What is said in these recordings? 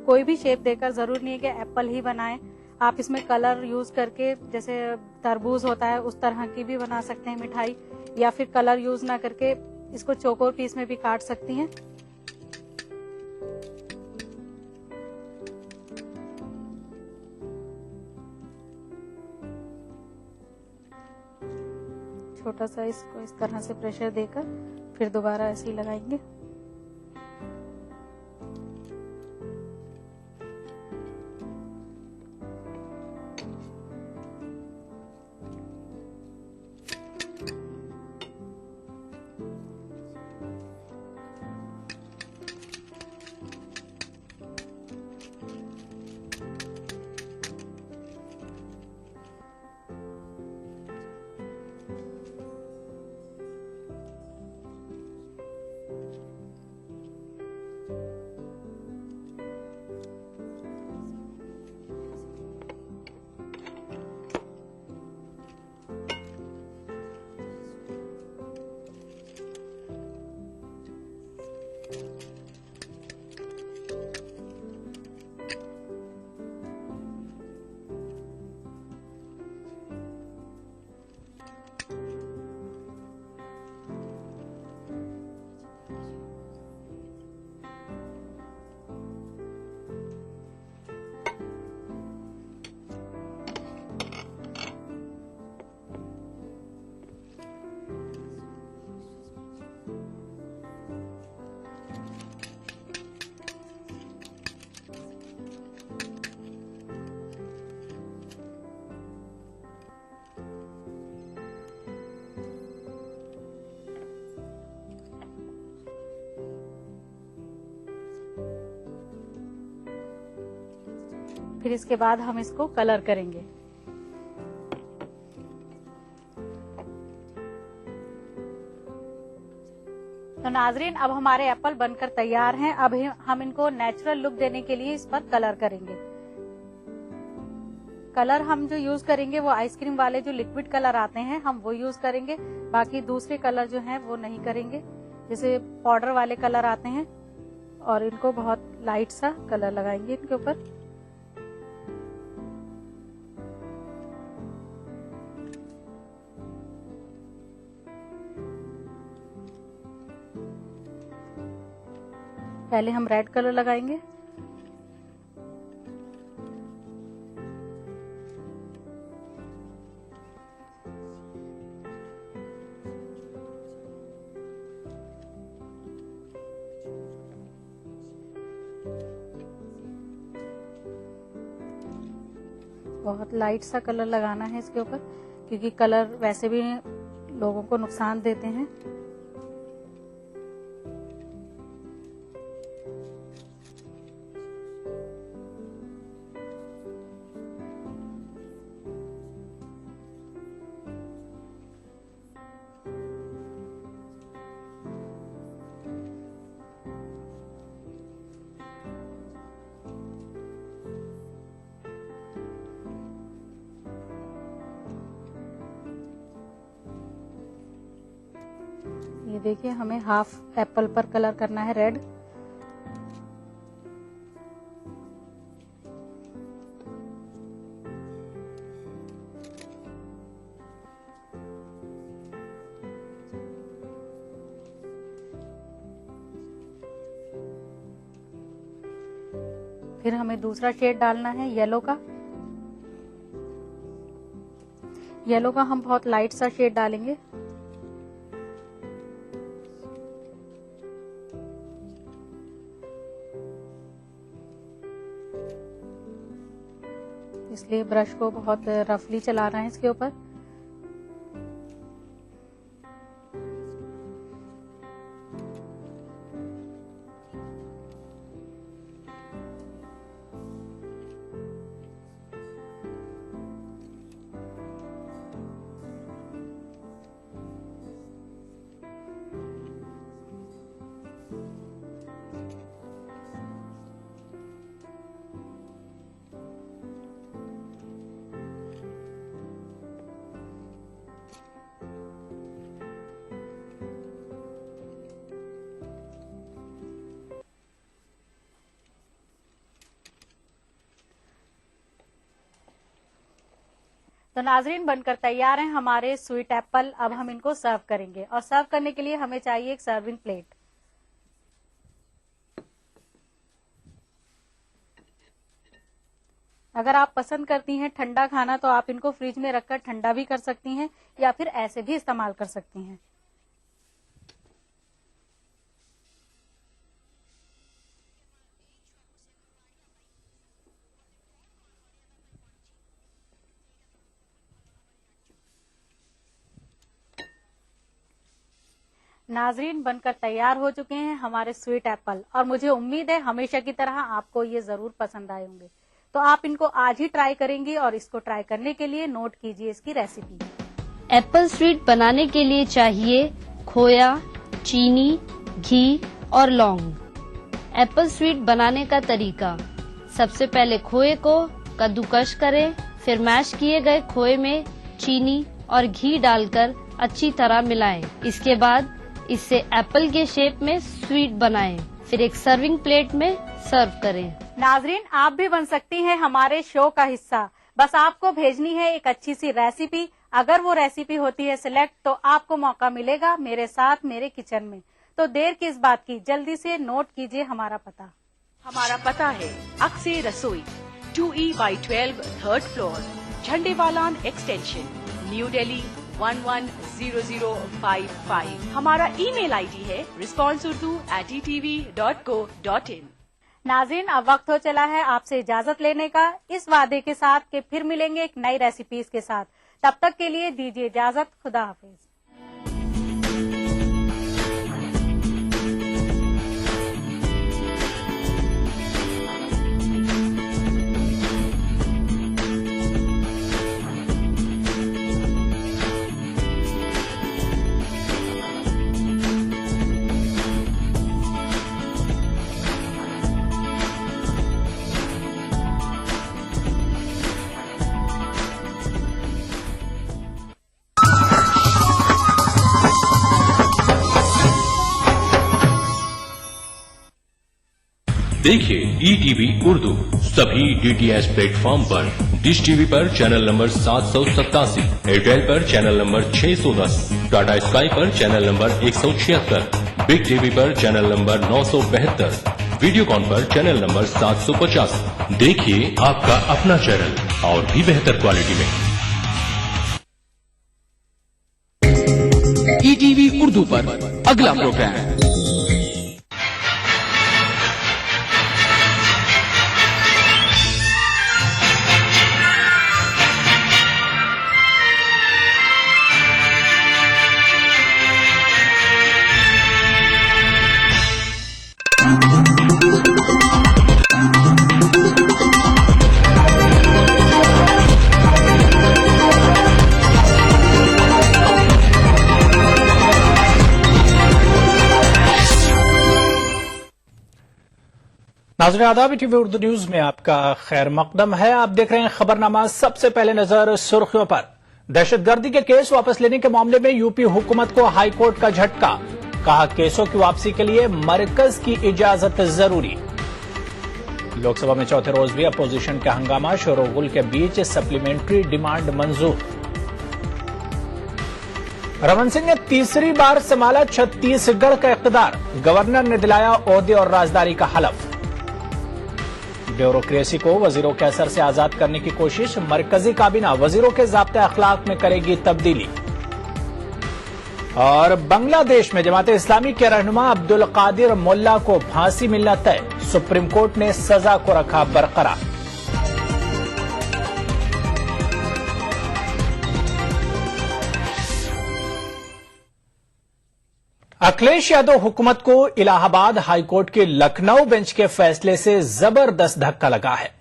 कोई भी शेप देकर, जरूर नहीं है कि एप्पल ही बनाएं, आप इसमें कलर यूज करके, जैसे तरबूज होता है उस तरह की भी बना सकते हैं मिठाई, या फिर कलर यूज ना करके इसको चौकोर पीस में भी काट सकती हैं। छोटा सा इसको इस तरह से प्रेशर देकर फिर दोबारा ऐसे ही लगाएंगे। फिर इसके बाद हम इसको कलर करेंगे। तो नाजरीन, अब हमारे एप्पल बनकर तैयार हैं। अब हम इनको नेचुरल लुक देने के लिए इस पर कलर करेंगे। कलर हम जो यूज करेंगे वो आइसक्रीम वाले जो लिक्विड कलर आते हैं हम वो यूज करेंगे, बाकी दूसरे कलर जो हैं वो नहीं करेंगे। जैसे पाउडर वाले कलर आते हैं, और इनको बहुत लाइट सा कलर लगाएंगे इनके ऊपर। पहले हम रेड कलर लगाएंगे। बहुत लाइट सा कलर लगाना है इसके ऊपर, क्योंकि कलर वैसे भी लोगों को नुकसान देते हैं। ये देखिए, हमें हाफ एप्पल पर कलर करना है रेड। फिर हमें दूसरा शेड डालना है येलो का। येलो का हम बहुत लाइट सा शेड डालेंगे। इसलिए ब्रश को बहुत रफली चलाना है इसके ऊपर। तो नाजरीन बनकर तैयार हैं हमारे स्वीट एप्पल। अब हम इनको सर्व करेंगे और सर्व करने के लिए हमें चाहिए एक सर्विंग प्लेट। अगर आप पसंद करती हैं ठंडा खाना तो आप इनको फ्रिज में रखकर ठंडा भी कर सकती हैं या फिर ऐसे भी इस्तेमाल कर सकती हैं। नाजरीन बनकर तैयार हो चुके हैं हमारे स्वीट एप्पल और मुझे उम्मीद है हमेशा की तरह आपको ये जरूर पसंद आए होंगे। तो आप इनको आज ही ट्राई करेंगी और इसको ट्राई करने के लिए नोट कीजिए इसकी रेसिपी। एप्पल स्वीट बनाने के लिए चाहिए खोया, चीनी, घी और लौंग। एप्पल स्वीट बनाने का तरीका, सबसे पहले खोए को कद्दूकस करें, फिर मैश किए गए खोए में चीनी और घी डालकर अच्छी तरह मिलाएं। इसके बाद इससे एप्पल के शेप में स्वीट बनाएं, फिर एक सर्विंग प्लेट में सर्व करें। नाजरीन आप भी बन सकती हैं हमारे शो का हिस्सा। बस आपको भेजनी है एक अच्छी सी रेसिपी। अगर वो रेसिपी होती है सिलेक्ट तो आपको मौका मिलेगा मेरे साथ मेरे किचन में। तो देर किस बात की, जल्दी से नोट कीजिए हमारा पता। हमारा पता है अक्से रसोई 2E/12 3rd floor, Jhandewalan extension, new Delhi 110055। हमारा ईमेल आईडी है responseurdu@etv.co.in। नाज़रीन अब वक्त हो चला है आपसे इजाजत लेने का, इस वादे के साथ कि फिर मिलेंगे एक नई रेसिपीज के साथ। तब तक के लिए दीजिए इजाजत। खुदा हाफिज। देखिए ETV उर्दू सभी DTH प्लेटफॉर्म पर। डिश टीवी पर चैनल नंबर 787, एयरटेल पर चैनल नंबर 610, टाटा स्काई पर चैनल नंबर 176, बिग टीवी पर चैनल नंबर 972, वीडियोकॉन पर चैनल नंबर 750। देखिए आपका अपना चैनल और भी बेहतर क्वालिटी में। ETV उर्दू पर अगला प्रोग्राम नाज़रीन आदाब, टीवी उर्दू न्यूज में आपका खैर मकदम है। आप देख रहे हैं खबरनामा। सबसे पहले नजर सुर्खियों पर। दहशतगर्दी के केस वापस लेने के मामले में यूपी हुकूमत को हाईकोर्ट का झटका। कहा केसों की वापसी के लिए मरकज की इजाजत जरूरी। लोकसभा में चौथे रोज भी अपोजिशन का हंगामा, शोरगुल के बीच सप्लीमेंट्री डिमांड मंजूर। रमन सिंह ने तीसरी बार संभाला छत्तीसगढ़ का इख्तियार, गवर्नर ने दिलाया ओहदे और राजदारी का हलफ। ब्यूरोक्रेसी को वजीरों के असर से आजाद करने की कोशिश, मरकजी काबीना वजीरों के ज़ाब्ते अखलाक में करेगी तब्दीली। और बांग्लादेश में जमात इस्लामी के रहनुमा अब्दुल कादिर मोल्ला को फांसी मिलना तय, सुप्रीम कोर्ट ने सजा को रखा बरकरार। अखिलेश यादव हुकूमत को इलाहाबाद हाईकोर्ट के लखनऊ बेंच के फैसले से जबरदस्त धक्का लगा है।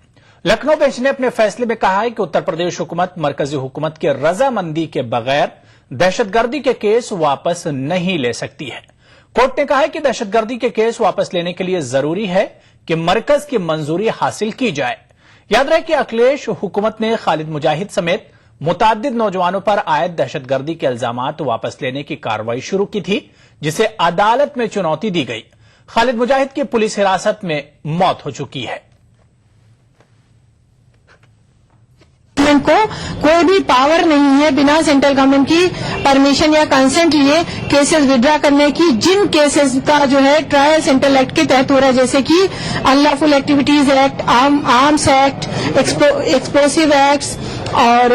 लखनऊ बेंच ने अपने फैसले में कहा है कि उत्तर प्रदेश हुकूमत मरकजी हुकूमत की रजामंदी के बगैर दहशतगर्दी के केस वापस नहीं ले सकती है। कोर्ट ने कहा है कि दहशतगर्दी के केस वापस लेने के लिए जरूरी है कि मरकज की मंजूरी हासिल की जाए। याद रहे कि अखिलेश हुकूमत ने खालिद मुजाहिद समेत मुताद्दिद नौजवानों पर आयद दहशतगर्दी के इल्जामात वापस लेने की कार्रवाई शुरू की थी, जिसे अदालत में चुनौती दी गई। खालिद मुजाहिद की पुलिस हिरासत में मौत हो चुकी है। को को कोई भी पावर नहीं है बिना सेंट्रल गवर्नमेंट की परमिशन या कंसेंट लिए केसेस विड्रॉ करने की। जिन केसेस का जो है ट्रायल सेंट्रल एक्ट के तहत हो रहा है, जैसे कि unlawful activities act, arms act, explosive acts और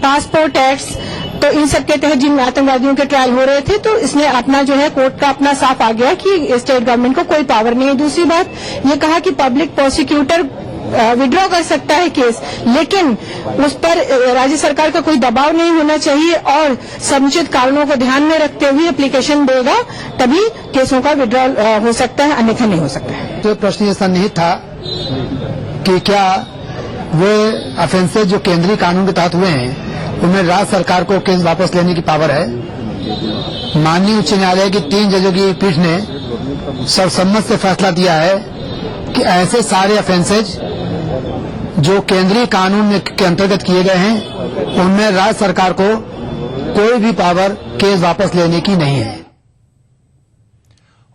पासपोर्ट एक्ट्स, तो इन सब के तहत जिन आतंकवादियों के ट्रायल हो रहे थे, तो इसमें अपना जो है कोर्ट का अपना साफ आ गया कि स्टेट गवर्नमेंट को कोई पावर नहीं है। दूसरी बात ये कहा कि पब्लिक प्रोसिक्यूटर विड्रॉ कर सकता है केस, लेकिन उस पर राज्य सरकार का कोई दबाव नहीं होना चाहिए और समुचित कारणों को ध्यान में रखते हुए एप्लीकेशन देगा, तभी केसों का विड्रॉ हो सकता है, अन्यथा नहीं हो सकता है। तो प्रश्न ये सन्निहित था कि क्या वे ऑफेंसेज जो केंद्रीय कानून के तहत हुए हैं उनमें राज्य सरकार को केस वापस लेने की पावर है। माननीय उच्च न्यायालय की 3 जजों की पीठ ने सर्वसम्मत से फैसला दिया है कि ऐसे सारे ऑफेंसेज जो केंद्रीय कानून के अंतर्गत किए गए हैं उनमें राज्य सरकार को कोई भी पावर केस वापस लेने की नहीं है।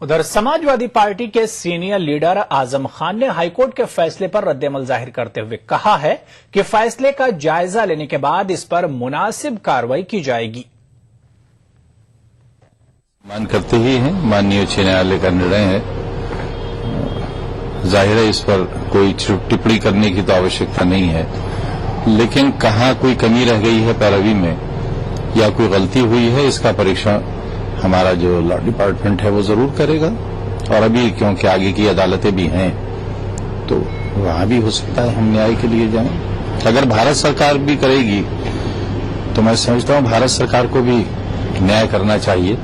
उधर समाजवादी पार्टी के सीनियर लीडर आजम खान ने हाईकोर्ट के फैसले पर रद्देअमल जाहिर करते हुए कहा है कि फैसले का जायजा लेने के बाद इस पर मुनासिब कार्रवाई की जाएगी। मान करते ही हैं, माननीय उच्च न्यायालय का निर्णय है, जाहिर है इस पर कोई टिप्पणी करने की तो आवश्यकता नहीं है, लेकिन कहाँ कोई कमी रह गई है पैरवी में या कोई गलती हुई है, इसका परीक्षण हमारा जो लॉ डिपार्टमेंट है वो जरूर करेगा। और अभी क्योंकि आगे की अदालतें भी हैं तो वहां भी हो सकता है हम न्याय के लिए जाएं। अगर भारत सरकार भी करेगी तो मैं समझता हूं भारत सरकार को भी न्याय करना चाहिए।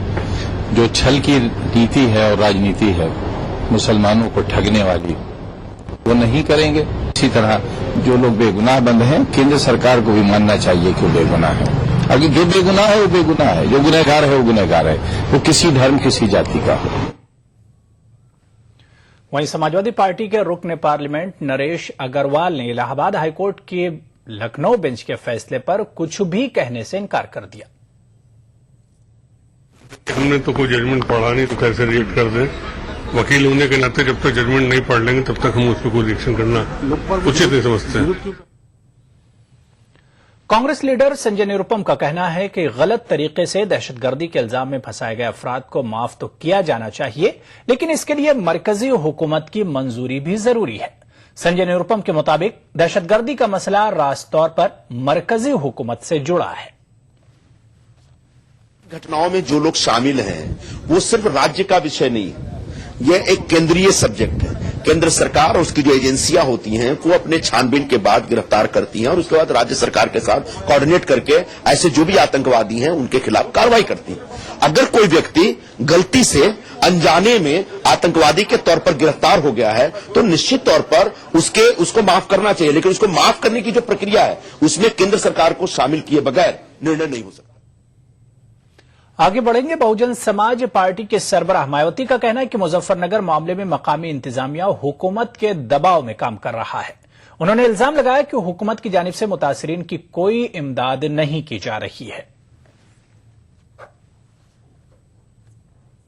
जो छल की नीति है और राजनीति है मुसलमानों को ठगने वाली, वो नहीं करेंगे। इसी तरह जो लोग बेगुनाह बंद हैं, केंद्र सरकार को भी मानना चाहिए कि वो बेगुनाह है। अगर जो बेगुनाह है वो बेगुनाह है, जो गुनहगार है वो गुनहगार है, वो किसी धर्म किसी जाति का हो। वहीं समाजवादी पार्टी के रुकन पार्लियामेंट नरेश अग्रवाल ने इलाहाबाद हाईकोर्ट के लखनऊ बेंच के फैसले पर कुछ भी कहने से इनकार कर दिया। हमने तो कोई जजमेंट पढ़ा नहीं तो कैसे रिएक्ट कर दें। वकील होने के नाते जब तक जजमेंट नहीं पढ़ लेंगे तब तक हम उस पर कोई रिएक्शन करना उचित नहीं समझते हैं। कांग्रेस लीडर संजय निरुपम का कहना है कि गलत तरीके से दहशतगर्दी के इल्जाम में फंसाए गए अफराद को माफ तो किया जाना चाहिए, लेकिन इसके लिए मरकजी हुकूमत की मंजूरी भी जरूरी है। संजय निरुपम के मुताबिक दहशतगर्दी का मसला राज तौर पर मरकजी हुकूमत से जुड़ा है। घटनाओं में जो लोग शामिल हैं वो सिर्फ राज्य का विषय नहीं है, यह एक केंद्रीय सब्जेक्ट है। केंद्र सरकार और उसकी जो एजेंसियां होती हैं वो अपने छानबीन के बाद गिरफ्तार करती हैं और उसके बाद राज्य सरकार के साथ कोऑर्डिनेट करके ऐसे जो भी आतंकवादी हैं उनके खिलाफ कार्रवाई करती हैं। अगर कोई व्यक्ति गलती से अनजाने में आतंकवादी के तौर पर गिरफ्तार हो गया है तो निश्चित तौर पर उसको माफ करना चाहिए, लेकिन उसको माफ करने की जो प्रक्रिया है उसमें केंद्र सरकार को शामिल किए बगैर निर्णय नहीं हो सकता। आगे बढ़ेंगे। बहुजन समाज पार्टी के सरबराह मायावती का कहना है कि मुजफ्फरनगर मामले में मकामी इंतजामिया हुकूमत के दबाव में काम कर रहा है। उन्होंने इल्जाम लगाया कि हुकूमत की जानिब से मुतासिरीन की कोई इमदाद नहीं की जा रही है।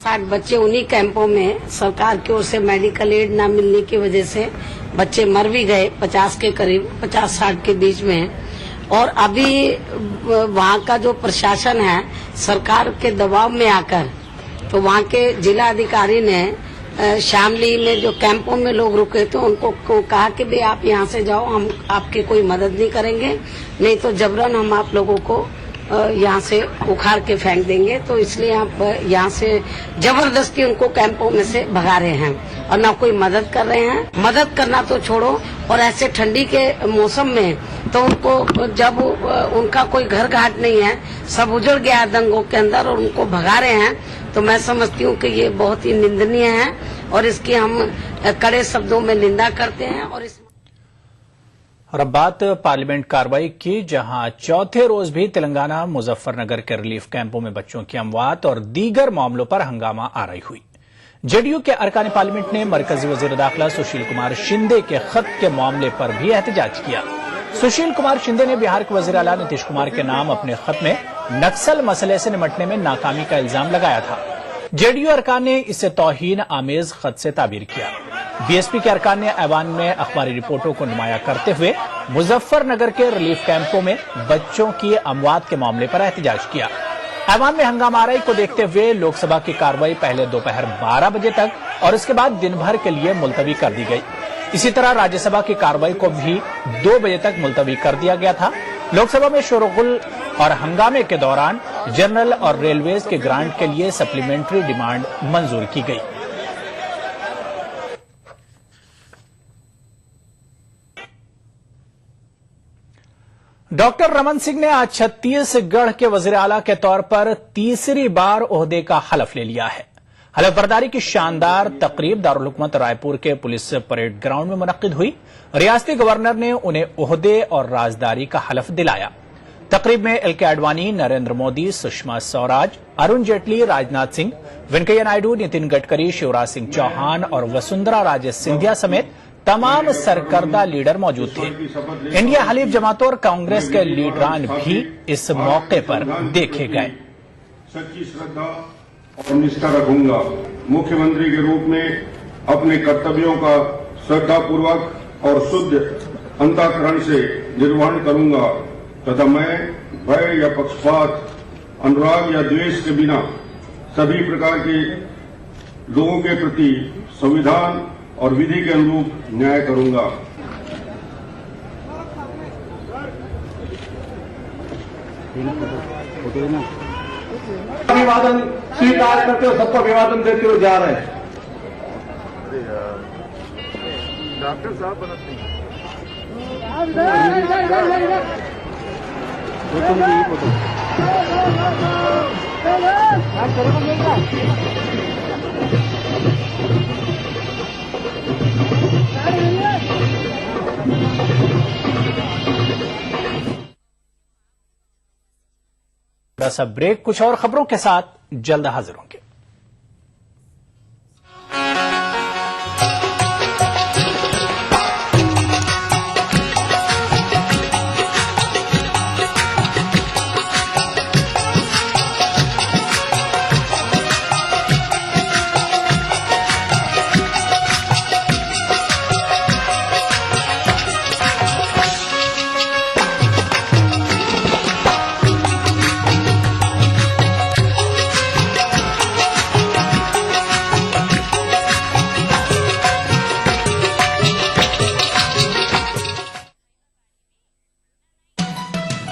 60 बच्चे उन्हीं कैंपों में सरकार की ओर से मेडिकल एड न मिलने की वजह से बच्चे मर भी गए, 50 के करीब, 50-60 के बीच में। और अभी वहाँ का जो प्रशासन है सरकार के दबाव में आकर, तो वहाँ के जिला अधिकारी ने शामली में जो कैंपों में लोग रुके थे उनको कहा कि भाई आप यहाँ से जाओ, हम आपकी कोई मदद नहीं करेंगे, नहीं तो जबरन हम आप लोगों को यहाँ से उखाड़ के फेंक देंगे। तो इसलिए आप यहाँ से जबरदस्ती उनको कैंपों में से भगा रहे हैं और ना कोई मदद कर रहे हैं। मदद करना तो छोड़ो, और ऐसे ठंडी के मौसम में तो उनको जब उनका कोई घर घाट नहीं है, सब उजड़ गया दंगों के अंदर और उनको भगा रहे हैं, तो मैं समझती हूँ कि ये बहुत ही निंदनीय है और इसकी हम कड़े शब्दों में निंदा करते हैं। और अब बात पार्लियामेंट कार्रवाई की, जहां चौथे रोज भी तेलंगाना मुजफ्फरनगर के रिलीफ कैंपों में बच्चों की अमवात और दीगर मामलों पर हंगामा आरई हुई। जेडीयू के अरकान पार्लियामेंट ने मरकजी वजीर दाखिला सुशील कुमार शिंदे के खत के मामले पर भी एहतजाज किया। सुशील कुमार शिंदे ने बिहार के वजीर आला नीतीश कुमार के नाम अपने खत में नक्सल मसले से निपटने में नाकामी का इल्जाम लगाया था। जेडीयू अरकान ने इसे तौहीन आमेज खत से ताबीर किया। बीएसपी के अरकान ने ऐवान में अखबारी रिपोर्टों को नुमाया करते हुए मुजफ्फरनगर के रिलीफ कैंपों में बच्चों की अमवात के मामले पर एहतजाज किया। ऐवान में हंगामाराई को देखते हुए लोकसभा की कार्रवाई पहले दोपहर 12 बजे तक और इसके बाद दिन भर के लिए मुलतवी कर दी गई। इसी तरह राज्यसभा की कार्रवाई को भी 2 बजे तक मुलतवी कर दिया गया था। लोकसभा में शोरगुल और हंगामे के दौरान जनरल और रेलवेज के ग्रांट के लिए सप्लीमेंट्री डिमांड मंजूर की गई। डॉक्टर रमन सिंह ने आज छत्तीसगढ़ के वजीर आला के तौर पर तीसरी बार ओहदे का हलफ ले लिया है। हलफ बर्दारी की शानदार तकरीब दारुल हुकूमत रायपुर के पुलिस परेड ग्राउंड में मुनक्किद हुई। रियासती गवर्नर ने उन्हें ओहदे और राजदारी का हलफ दिलाया। तकरीब में एल के आडवाणी, नरेंद्र मोदी, सुषमा स्वराज, अरुण जेटली, राजनाथ सिंह, वेंकैया नायडू, नितिन गडकरी, शिवराज सिंह चौहान और वसुंधरा राजे सिंधिया समेत तमाम सरकर्दा लीडर मौजूद थे। इंडिया हलीफ जमातों और कांग्रेस के लीडरान भी इस मौके पर देखे गए। सच्ची श्रद्धा और निष्ठा रखूंगा। मुख्यमंत्री के रूप में अपने कर्तव्यों का श्रद्धापूर्वक और शुद्ध अंतःकरण से निर्वहन करूंगा तथा मैं भय या पक्षपात, अनुराग या द्वेष के बिना सभी प्रकार के लोगों के प्रति संविधान और विधि के अनुरूप न्याय करूंगा। अभिवादन स्वीकार करते हो, सबको अभिवादन देते हुए जा रहे हैं। डॉक्टर साहब सा ब्रेक, कुछ और खबरों के साथ जल्द हाजिर होंगे।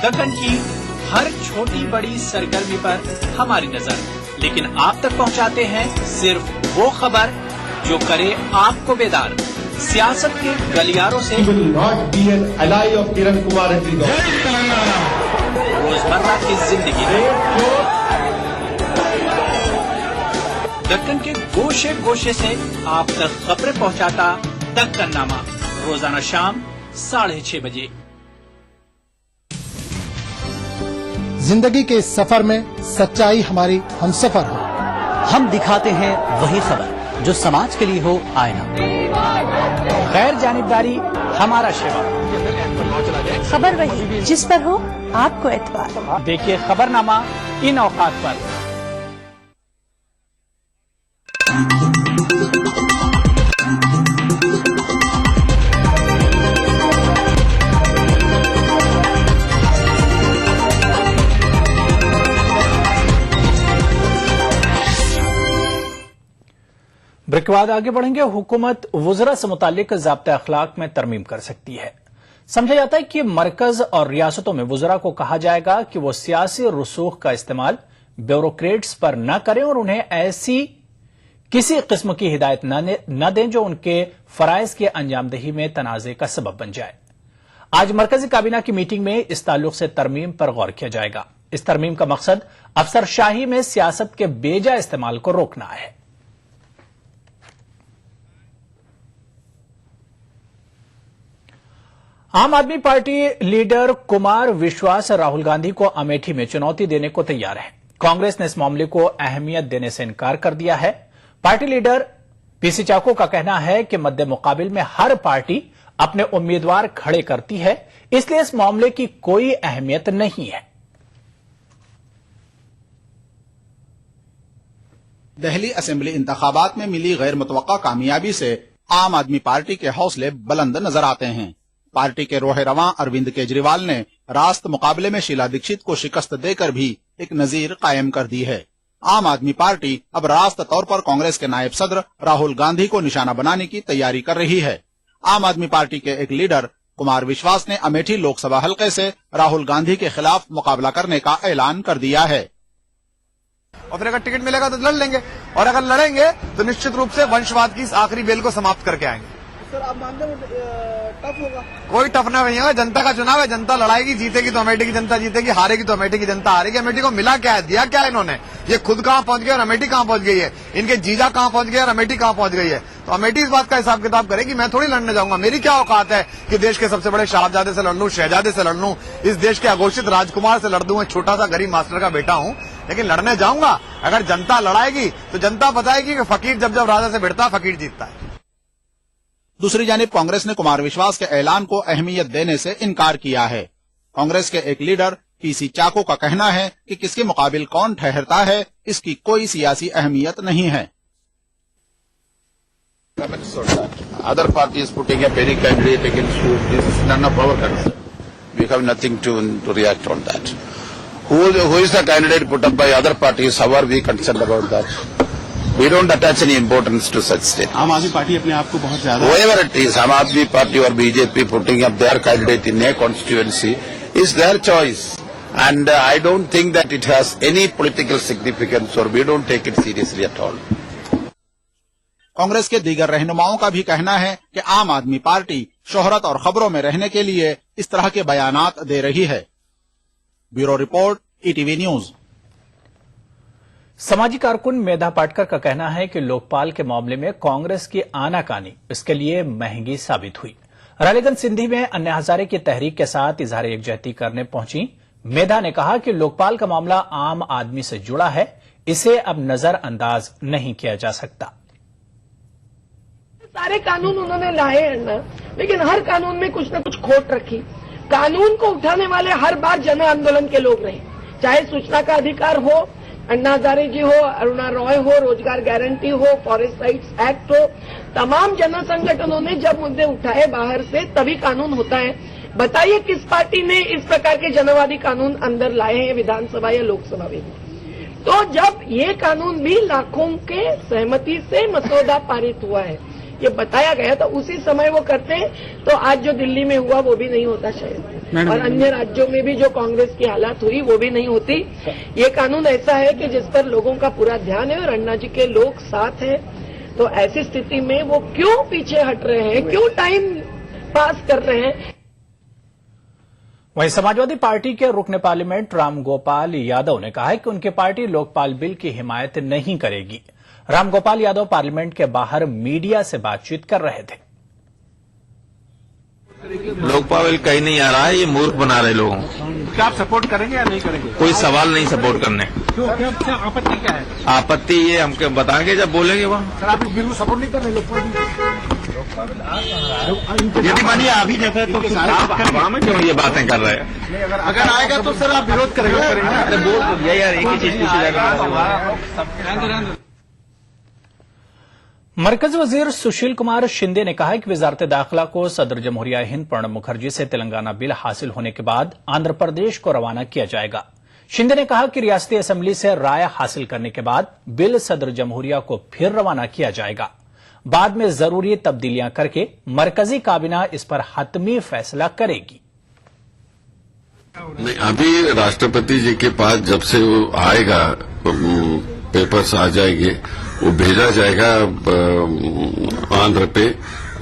दक्कन की हर छोटी बड़ी सरगर्मी पर हमारी नजर, लेकिन आप तक पहुंचाते हैं सिर्फ वो खबर जो करे आपको बेदार। सियासत के गलियारों से रोजमर्रा की जिंदगी दक्कन के गोशे गोशे से आप तक खबरें पहुंचाता दक्कननामा, रोजाना शाम 6:30 बजे। जिंदगी के इस सफर में सच्चाई हमारी हमसफर हो। हम दिखाते हैं वही खबर जो समाज के लिए हो आईना। गैर जानिबदारी हमारा शिवा। खबर वही जिस पर हो आपको एतबार। देखिए खबरनामा इन औकात पर। ब्रेक के बाद आगे बढ़ेंगे। हुकूमत वुज़रा से मुताल्लिक ज़ाब्ता अखलाक में तरमीम कर सकती है। समझा जाता है कि मरकज और रियासतों में वुज़रा को कहा जाएगा कि वो सियासी रसूख का इस्तेमाल ब्यूरोक्रेट्स पर न करें और उन्हें ऐसी किसी किस्म की हिदायत न दें जो उनके फराइज की अंजामदही में तनाज़े का सबब बन जाए। आज मरकजी काबीना की मीटिंग में इस ताल्लुक से तरमीम पर गौर किया जाएगा। इस तरमीम का मकसद अफसरशाही में सियासत के बेजा इस्तेमाल को रोकना है। आम आदमी पार्टी लीडर कुमार विश्वास राहुल गांधी को अमेठी में चुनौती देने को तैयार है। कांग्रेस ने इस मामले को अहमियत देने से इनकार कर दिया है। पार्टी लीडर पीसी चाको का कहना है कि मद्दे मुकाबिल में हर पार्टी अपने उम्मीदवार खड़े करती है, इसलिए इस मामले की कोई अहमियत नहीं है। दिल्ली असेंबली इंतखाबात में मिली गैर मुतवक्का कामयाबी से आम आदमी पार्टी के हौसले बुलंद नजर आते हैं। पार्टी के रोहेरवां अरविंद केजरीवाल ने रास्त मुकाबले में शीला दीक्षित को शिकस्त देकर भी एक नजीर कायम कर दी है। आम आदमी पार्टी अब रास्त तौर पर कांग्रेस के नायब सदर राहुल गांधी को निशाना बनाने की तैयारी कर रही है। आम आदमी पार्टी के एक लीडर कुमार विश्वास ने अमेठी लोकसभा हलके से राहुल गांधी के खिलाफ मुकाबला करने का ऐलान कर दिया है। और फिर अगर टिकट मिलेगा तो लड़ लेंगे, और अगर लड़ेंगे तो निश्चित रूप से वंशवाद की इस आखिरी बेल को समाप्त करके आएंगे। सर आप मानते हैं टफ होगा? कोई टफ नहीं होगा, जनता का चुनाव है, जनता लड़ाएगी, जीतेगी तो अमेठी की जनता जीतेगी, हारेगी तो अमेठी की जनता हारेगी। अमेठी को मिला क्या है, दिया क्या है इन्होंने? ये खुद कहां पहुंच गए और अमेठी कहां पहुंच गई है, इनके जीजा कहां पहुंच गए और अमेठी कहां पहुंच गई है। तो अमेठी इस बात का हिसाब किताब करेगी। मैं थोड़ी लड़ने जाऊंगा, मेरी क्या औकात है कि देश के सबसे बड़े शाहजादे से लड़ लूं, शहजादे से लड़ लूं, इस देश के अघोषित राजकुमार से लड़ दूं। छोटा सा गरीब मास्टर का बेटा हूं, लेकिन लड़ने जाऊंगा। अगर जनता लड़ाएगी तो जनता बताएगी कि फकीर जब जब राजा से भिड़ता फकीर जीतता है। दूसरी जानिब कांग्रेस ने कुमार विश्वास के ऐलान को अहमियत देने से इनकार किया है। कांग्रेस के एक लीडर पीसी चाको का कहना है कि किसके मुकाबिल कौन ठहरता है इसकी कोई सियासी अहमियत नहीं है। Other parties putting up any candidate against who, this is none of our concern. We have nothing to react on that. Who is the candidate put up by other parties? How are we concerned about that? We don't attach any importance to such statements. आम आदमी party अपने आप को बहुत ज्यादा Whoever it is, Aam Aadmi Party or BJP putting up their candidate in a constituency is their choice. And I don't think that it has any political significance or we don't take it seriously at all. Congress के दीगर रहनुमाओं का भी कहना है कि आम आदमी party शोहरत और खबरों में रहने के लिए इस तरह के बयानात दे रही है। Bureau report, ETV news. समाजी कारकुन मेधा पाटकर का कहना है कि लोकपाल के मामले में कांग्रेस की आनाकानी इसके लिए महंगी साबित हुई। रालेगंज सिंधी में अन्ना हजारे की तहरीक के साथ इजहार यकजहती करने पहुंची मेधा ने कहा कि लोकपाल का मामला आम आदमी से जुड़ा है, इसे अब नजरअंदाज नहीं किया जा सकता। सारे कानून उन्होंने लाए अन्ना, लेकिन हर कानून में कुछ न कुछ खोट रखी। कानून को उठाने वाले हर बार जन आंदोलन के लोग रहे, चाहे सूचना का अधिकार हो, अन्ना हजारे जी हो, अरुणा रॉय हो, रोजगार गारंटी हो, फॉरेस्ट राइट्स एक्ट हो। तमाम जन संगठनों ने जब मुद्दे उठाए बाहर से तभी कानून होता है। बताइए किस पार्टी ने इस प्रकार के जनवादी कानून अंदर लाए हैं विधानसभा या लोकसभा में? तो जब ये कानून भी लाखों के सहमति से मसौदा पारित हुआ है, ये बताया गया, तो उसी समय वो करते हैं तो आज जो दिल्ली में हुआ वो भी नहीं होता शायद, और अन्य राज्यों में भी जो कांग्रेस की हालत हुई वो भी नहीं होती। ये कानून ऐसा है कि जिस पर लोगों का पूरा ध्यान है और अन्ना जी के लोग साथ हैं, तो ऐसी स्थिति में वो क्यों पीछे हट रहे हैं, क्यों टाइम पास कर रहे हैं? वहीं समाजवादी पार्टी के रुकने पार्लियामेंट रामगोपाल यादव ने कहा है कि उनकी पार्टी लोकपाल बिल की हिमायत नहीं करेगी। रामगोपाल यादव पार्लियामेंट के बाहर मीडिया से बातचीत कर रहे थे। लोकपाल बिल कहीं नहीं आ रहा है, ये मूर्ख बना रहे लोगों को। क्या आप सपोर्ट करेंगे या नहीं करेंगे? कोई सवाल नहीं सपोर्ट करने। क्या आपत्ति क्या है? आपत्ति ये हमको बताएंगे जब बोलेंगे वहाँ। सर आप बिल्कुल सपोर्ट नहीं कर रहे लोकपाल बिल? यदि मानिए अभी जैसे तो वहाँ में क्यों ये बातें कर रहे हैं? अगर आएगा तो सर आप विरोध करेंगे? अरे बोल तो दिया यार, एक ही चीज पूछी जाएगा। मरकजी वजीर सुशील कुमार शिंदे ने कहा है कि वजारत दाखिला को सदर जमहूरिया हिंद प्रणब मुखर्जी से तेलंगाना बिल हासिल होने के बाद आंध्र प्रदेश को रवाना किया जाएगा। शिंदे ने कहा कि रियासती असेंबली से राय हासिल करने के बाद बिल सदर जमहूरिया को फिर रवाना किया जाएगा। बाद में जरूरी तब्दीलियां करके मरकजी काबीना इस पर हतमी फैसला करेगी। नहीं, अभी राष्ट्रपति जी के पास जब से वो आएगा, पेपर्स आ जाएंगे, वो भेजा जाएगा आंध्र पे,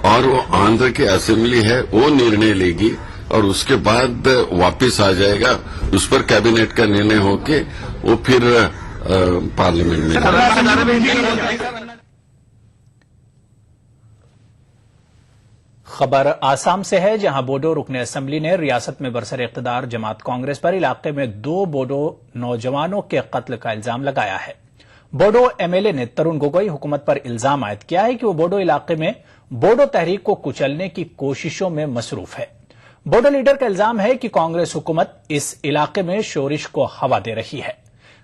और वो आंध्र की असेंबली है वो निर्णय लेगी और उसके बाद वापस आ जाएगा। उस पर कैबिनेट का निर्णय होके वो फिर पार्लियामेंट में। खबर आसाम से है, जहां बोडो रुकने असेंबली ने रियासत में बरसर इख्तिदार जमात कांग्रेस पर इलाके में 2 बोडो नौजवानों के कत्ल का इल्जाम लगाया है। बोडो एमएलए ने तरुण गोगोई हुकूमत पर इल्जाम आयद किया है कि वो बोडो इलाके में बोडो तहरीक को कुचलने की कोशिशों में मसरूफ है। बोडो लीडर का इल्जाम है कि कांग्रेस हुकूमत इस इलाके में शोरिश को हवा दे रही है।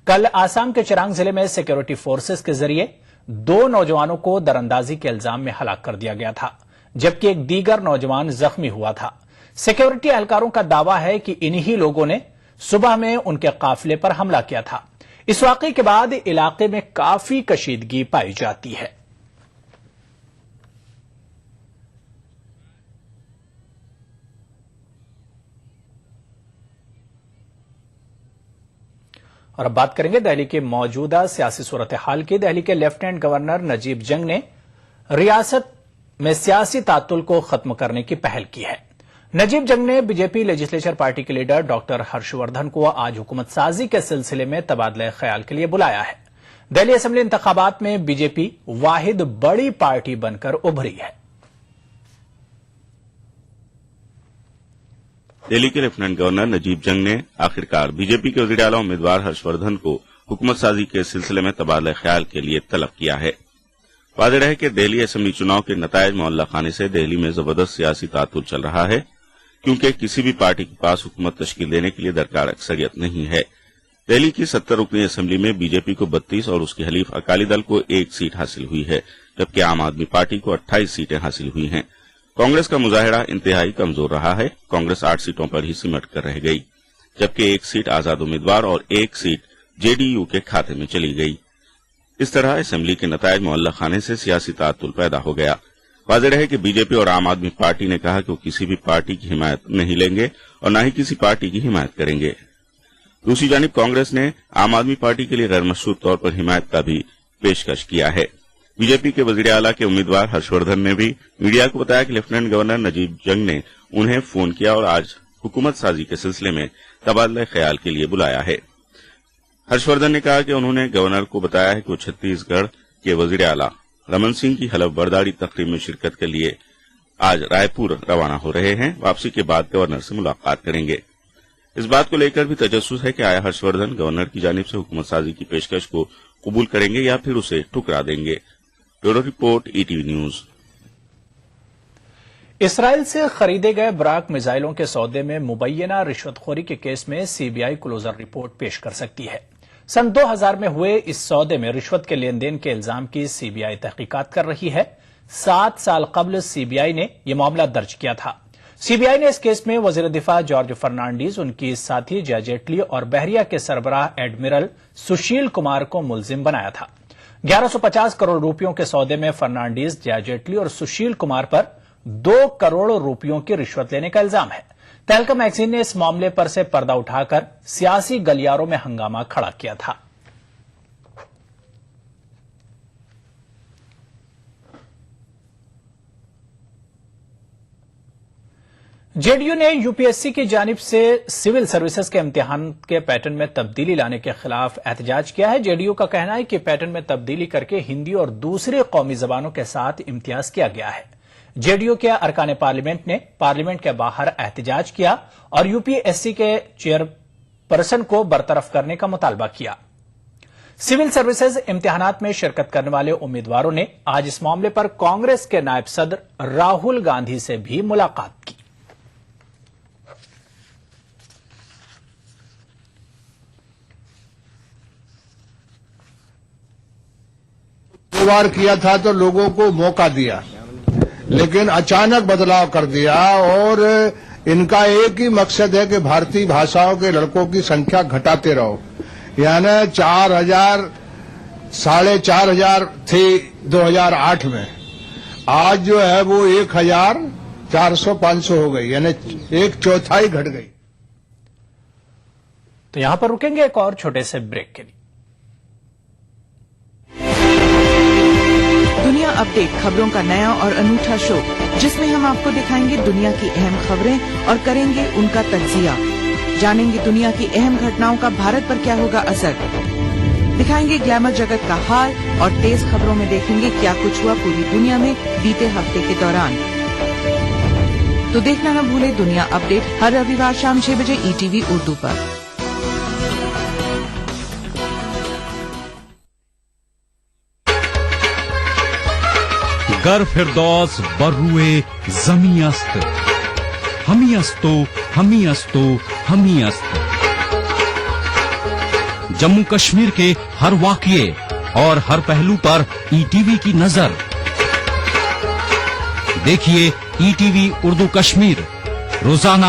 कल आसाम के चिरांग जिले में सिक्योरिटी फोर्सेस के जरिए 2 नौजवानों को दरअंदाजी के इल्जाम में हलाक कर दिया गया था, जबकि एक दीगर नौजवान जख्मी हुआ था। सिक्योरिटी एहलकारों का दावा है कि इन्हीं लोगों ने सुबह में उनके काफिले पर हमला किया था। इस वाकये के बाद इलाके में काफी कशीदगी पाई जाती है। और अब बात करेंगे दिल्ली के मौजूदा सियासी सूरत हाल की। दिल्ली के लेफ्टिनेंट गवर्नर नजीब जंग ने रियासत में सियासी तातुल को खत्म करने की पहल की है। नजीब जंग ने बीजेपी लेजिस्लेचर पार्टी के लीडर डॉक्टर हर्षवर्धन को आज हुकूमत साजी के सिलसिले में तबादला ख्याल के लिए बुलाया है। दिल्ली असेंबली इंतखाबात में बीजेपी वाहिद बड़ी पार्टी बनकर उभरी है। दिल्ली के लेफ्टिनेंट गवर्नर नजीब जंग ने आखिरकार बीजेपी के वज़ीर आला उम्मीदवार हर्षवर्धन को हुकूमत साजी के सिलसिले में तबादला ख्याल के लिए तलब किया है। वाज़ेह है कि दिल्ली असेंबली चुनाव के नतायज मोहल्ला खाने से दिल्ली में जबरदस्त सियासी तातुल चल रहा है, क्योंकि किसी भी पार्टी के पास हुकूमत तश्कील देने के लिए दरकार अक्सरियत नहीं है। दिल्ली की 70 रुकनी असेंबली में बीजेपी को 32 और उसकी हलीफ अकाली दल को 1 सीट हासिल हुई है, जबकि आम आदमी पार्टी को 28 सीटें हासिल हुई हैं। कांग्रेस का मुजाहिरा इंतहाई कमजोर रहा है। कांग्रेस 8 सीटों पर ही सिमट कर रह गई, जबकि 1 सीट आजाद उम्मीदवार और 1 सीट जेडीयू के खाते में चली गई। इस तरह असेंबली के नतायज मोहल्ला खाने से सियासी तातुल पैदा हो गया। वाज़ेह है कि बीजेपी और आम आदमी पार्टी ने कहा कि वो किसी भी पार्टी की हिमायत नहीं लेंगे और न ही किसी पार्टी की हिमायत करेंगे। दूसरी जानिब कांग्रेस ने आम आदमी पार्टी के लिए गैर मशरूत तौर पर हिमायत का भी पेशकश किया है। बीजेपी के वज़ीर आला के उम्मीदवार हर्षवर्धन ने भी मीडिया को बताया कि लेफ्टिनेंट गवर्नर नजीब जंग ने उन्हें फोन किया और आज हुकूमत साजी के सिलसिले में तबादला ख्याल के लिए बुलाया है। हर्षवर्धन ने कहा कि उन्होंने गवर्नर को बताया है कि वो छत्तीसगढ़ के वज़ीर आला रमन सिंह की हलफ बर्दारी तकरीब में शिरकत के लिए आज रायपुर रवाना हो रहे हैं। वापसी के बाद गवर्नर से मुलाकात करेंगे। इस बात को लेकर भी तजस्सुस है कि आया हर्षवर्धन गवर्नर की जानिब से हुकूमत साजी की पेशकश को कबूल करेंगे या फिर उसे ठुकरा देंगे। Bureau report, ETV news. Israel से खरीदे गए ब्राक मिसाइलों के सौदे में मुबैना रिश्वतखोरी के केस में सीबीआई क्लोजर रिपोर्ट पेश कर सकती है। सन 2000 में हुए इस सौदे में रिश्वत के लेन देन के इल्जाम की सीबीआई तहकीकात कर रही है। 7 साल कबल सीबीआई ने यह मामला दर्ज किया था। सीबीआई ने इस केस में वजीर दिफा जॉर्ज फर्नांडीज, उनकी साथी जय जेटली और बहरिया के सरबराह एडमिरल सुशील कुमार को मुलजिम बनाया था। 1150 करोड़ रुपयों के सौदे में फर्नांडीज, जय जेटली और सुशील कुमार पर 2 करोड़ रुपयों की रिश्वत लेने का इल्जाम है। तहलका मैगजीन ने इस मामले पर से पर्दा उठाकर सियासी गलियारों में हंगामा खड़ा किया था। जेडीयू ने यूपीएससी की जानिब से सिविल सर्विसेज के इम्तिहान के पैटर्न में तब्दीली लाने के खिलाफ एहतजाज किया है। जेडीयू का कहना है कि पैटर्न में तब्दीली करके हिंदी और दूसरी कौमी जबानों के साथ इम्तियाज किया गया है। जेडीयू के अरकान पार्लियामेंट ने पार्लियामेंट के बाहर एहतजाज किया और यूपीएससी के चेयरपर्सन को बरतरफ करने का मुतालबा किया। सिविल सर्विसेज इम्तिहानात में शिरकत करने वाले उम्मीदवारों ने आज इस मामले पर कांग्रेस के नायब सदर राहुल गांधी से भी मुलाकात की। बार किया था तो लोगों को मौका दिया, लेकिन अचानक बदलाव कर दिया और इनका एक ही मकसद है कि भारतीय भाषाओं के लड़कों की संख्या घटाते रहो। यानी 4000, 4500 थे 2008 में, आज जो है वो 1400-500 हो गई, यानी 1/4 घट गई। तो यहां पर रुकेंगे एक और छोटे से ब्रेक के लिए। दुनिया अपडेट खबरों का नया और अनूठा शो, जिसमें हम आपको दिखाएंगे दुनिया की अहम खबरें और करेंगे उनका तज्जिया। जानेंगे दुनिया की अहम घटनाओं का भारत पर क्या होगा असर। दिखाएंगे ग्लैमर जगत का हाल और तेज खबरों में देखेंगे क्या कुछ हुआ पूरी दुनिया में बीते हफ्ते के दौरान। तो देखना न भूले दुनिया अपडेट हर रविवार शाम 6 बजे ईटीवी उर्दू पर। गर फिरदौस बर्रुए जमी अस्त, हमी अस्तो हमी अस्तो हमी अस्त। जम्मू कश्मीर के हर वाकये और हर पहलू पर ईटीवी की नजर। देखिए ईटीवी उर्दू कश्मीर रोजाना